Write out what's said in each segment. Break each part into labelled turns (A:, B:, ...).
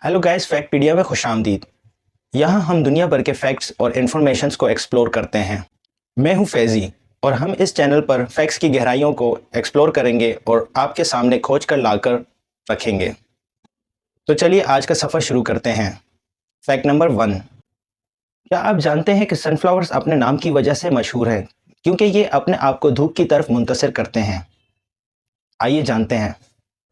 A: Hello guys, फैक्टपीडिया में खुशामदीद। यहाँ हम दुनिया भर के फैक्ट्स और इन्फॉर्मेशंस को एक्सप्लोर करते हैं। मैं हूँ फैज़ी और हम इस चैनल पर फैक्ट्स की गहराइयों को एक्सप्लोर करेंगे और आपके सामने खोज कर लाकर रखेंगे। तो चलिए आज का सफ़र शुरू करते हैं। Fact number 1। क्या आप जानते हैं कि सनफ्लावर्स अपने नाम की वजह से मशहूर हैं क्योंकि ये अपने आप को धूप की तरफ मुंतसिर करते हैं? आइए जानते हैं।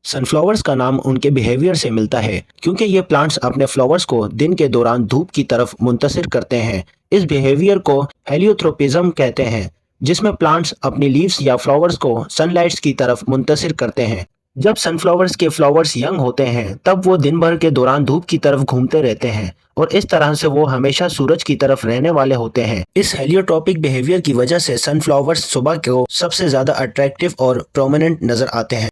B: सनफ्लावर्स का नाम उनके बिहेवियर से मिलता है क्योंकि ये प्लांट्स अपने फ्लावर्स को दिन के दौरान धूप की तरफ मुंतसिर करते हैं। इस बिहेवियर को हेलियोथ्रोपिज्म कहते हैं, जिसमें प्लांट्स अपनी लीव्स या फ्लावर्स को सनलाइट्स की तरफ मुंतसिर करते हैं। जब सनफ्लावर्स के फ्लावर्स यंग होते हैं तब वो दिन भर के दौरान धूप की तरफ घूमते रहते हैं और इस तरह से वो हमेशा सूरज की तरफ रहने वाले होते हैं। इस हेलियोट्रोपिक बिहेवियर की वजह से सनफ्लावर्स सुबह को सबसे ज्यादा अट्रैक्टिव और प्रोमिनेंट नजर आते हैं।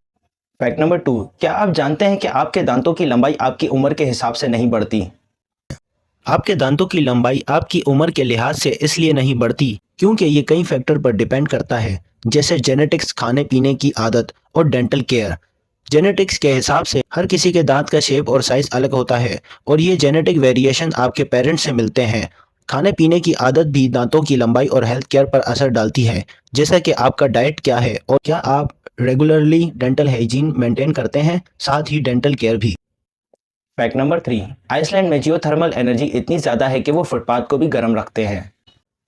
A: Fact number 2। क्या आप जानते हैं कि आपके दांतों की लंबाई आपकी उम्र के हिसाब से नहीं बढ़ती?
B: आपके दांतों की लंबाई आपकी उम्र के लिहाज से इसलिए नहीं बढ़ती क्योंकि ये कई फैक्टर पर डिपेंड करता है, जैसे जेनेटिक्स, खाने पीने की आदत और डेंटल केयर। जेनेटिक्स के हिसाब से हर किसी के दांत का शेप और साइज अलग होता है और ये जेनेटिक वेरिएशन आपके पेरेंट्स से मिलते हैं। खाने पीने की आदत भी दांतों की लंबाई और हेल्थ केयर पर असर डालती है, जैसा कि आपका डाइट क्या है और क्या आप रेगुलरली डेंटल हाइजीन मेंटेन करते हैं, साथ ही डेंटल केयर भी।
A: Fact number 3। आइसलैंड में जियोथर्मल एनर्जी इतनी ज़्यादा है कि वो फुटपाथ को भी गर्म रखते हैं।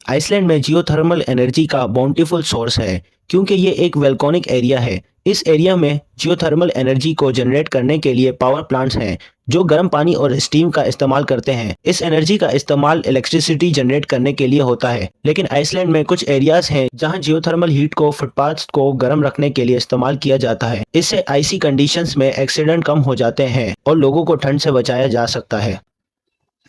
B: आइसलैंड में जियोथर्मल एनर्जी का बाउंटीफुल सोर्स है क्योंकि ये एक वोल्केनिक एरिया है। इस एरिया में जियोथर्मल एनर्जी को जनरेट करने के लिए पावर प्लांट्स हैं जो गर्म पानी और स्टीम का इस्तेमाल करते हैं। इस एनर्जी का इस्तेमाल इलेक्ट्रिसिटी जनरेट करने के लिए होता है, लेकिन आइसलैंड में कुछ एरियाज हैं जहां जियोथर्मल हीट को फुटपाथ को गर्म रखने के लिए इस्तेमाल किया जाता है। इससे आइसी कंडीशंस में एक्सीडेंट कम हो जाते हैं और लोगों को ठंड से बचाया जा सकता है।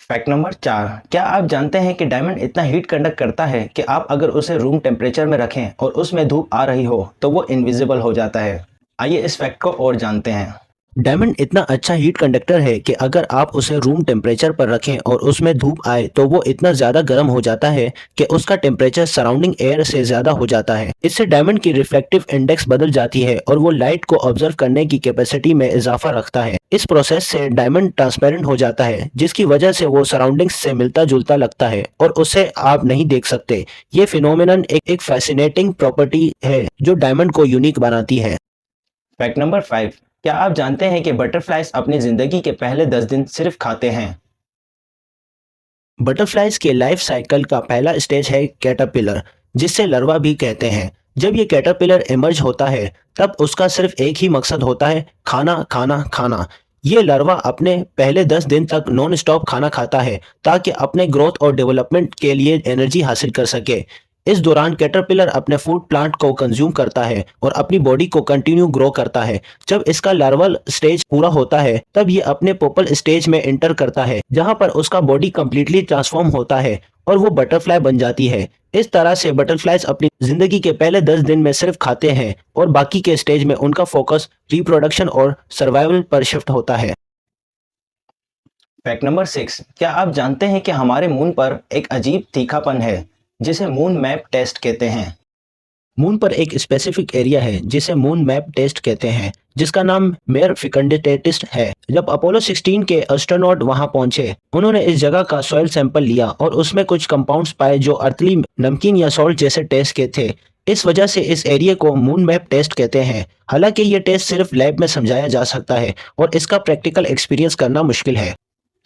A: Fact number 4। क्या आप जानते हैं कि डायमंड इतना हीट कंडक्ट करता है कि आप अगर उसे रूम टेम्परेचर में रखें और उसमें धूप आ रही हो तो वो इनविजिबल हो जाता है? आइए इस फैक्ट को और जानते हैं।
B: डायमंड इतना अच्छा हीट कंडक्टर है कि अगर आप उसे रूम टेम्परेचर पर रखें और उसमें धूप आए तो वो इतना ज्यादा गर्म हो जाता है कि उसका टेम्परेचर सराउंडिंग एयर से ज्यादा हो जाता है। इससे डायमंड की रिफ्लेक्टिव इंडेक्स बदल जाती है और वो लाइट को ऑब्जर्व करने की कैपेसिटी में इजाफा रखता है। इस प्रोसेस से डायमंड ट्रांसपेरेंट हो जाता है, जिसकी वजह से वो सराउंडिंग्स से मिलता जुलता लगता है और उसे आप नहीं देख सकते। ये फिनोमिनन एक फैसिनेटिंग प्रॉपर्टी है जो डायमंड को यूनिक बनाती है।
A: Fact number 5। क्या आप जानते हैं कि बटरफ्लाइज अपनी ज़िंदगी के पहले 10 दिन सिर्फ खाते हैं?
B: बटरफ्लाइज के लाइफ साइकिल का पहला स्टेज है कैटरपिलर, जिसे लार्वा भी कहते हैं। जब ये कैटरपिलर इमर्ज होता है तब उसका सिर्फ एक ही मकसद होता है, खाना खाना खाना। ये लार्वा अपने पहले 10 दिन तक नॉन स्टॉप खाना खाता है ताकि अपने ग्रोथ और डेवलपमेंट के लिए एनर्जी हासिल कर सके। इस दौरान कैटरपिलर अपने फूड प्लांट को कंज्यूम करता है और अपनी बॉडी को कंटिन्यू ग्रो करता है। जब इसका लार्वल स्टेज पूरा होता है तब ये अपने पोपल स्टेज में एंटर करता है, जहां पर उसका बॉडी कंप्लीटली ट्रांसफॉर्म होता है और वो बटरफ्लाई बन जाती है। इस तरह से बटरफ्लाइज अपनी जिंदगी के पहले 10 दिन में सिर्फ खाते हैं और बाकी के स्टेज में उनका फोकस रिप्रोडक्शन और सर्वाइवल पर शिफ्ट होता है।
A: Fact number 6। क्या आप जानते हैं कि हमारे मून पर एक अजीब तीखापन है जिसे मून मैप टेस्ट कहते हैं?
B: मून पर एक स्पेसिफिक एरिया है जिसे मून मैप टेस्ट कहते हैं, जिसका नाम मेयर फिकंडेटेटिस है। जब अपोलो 16 के एस्ट्रोनॉट वहां पहुंचे, उन्होंने इस जगह का सॉइल सैंपल लिया और उसमें कुछ कंपाउंड्स पाए जो अर्थली नमकीन या सॉल्ट जैसे टेस्ट के थे। इस वजह से इस एरिया को मून मैप टेस्ट कहते हैं। हालांकि ये टेस्ट सिर्फ लैब में समझाया जा सकता है और इसका प्रैक्टिकल एक्सपीरियंस करना मुश्किल है।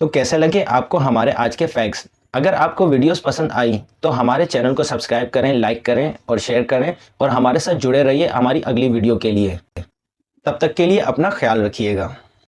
A: तो कैसे लगे आपको हमारे आज के फैक्ट्स? अगर आपको वीडियोस पसंद आई तो हमारे चैनल को सब्सक्राइब करें, लाइक करें और शेयर करें और हमारे साथ जुड़े रहिए हमारी अगली वीडियो के लिए। तब तक के लिए अपना ख्याल रखिएगा।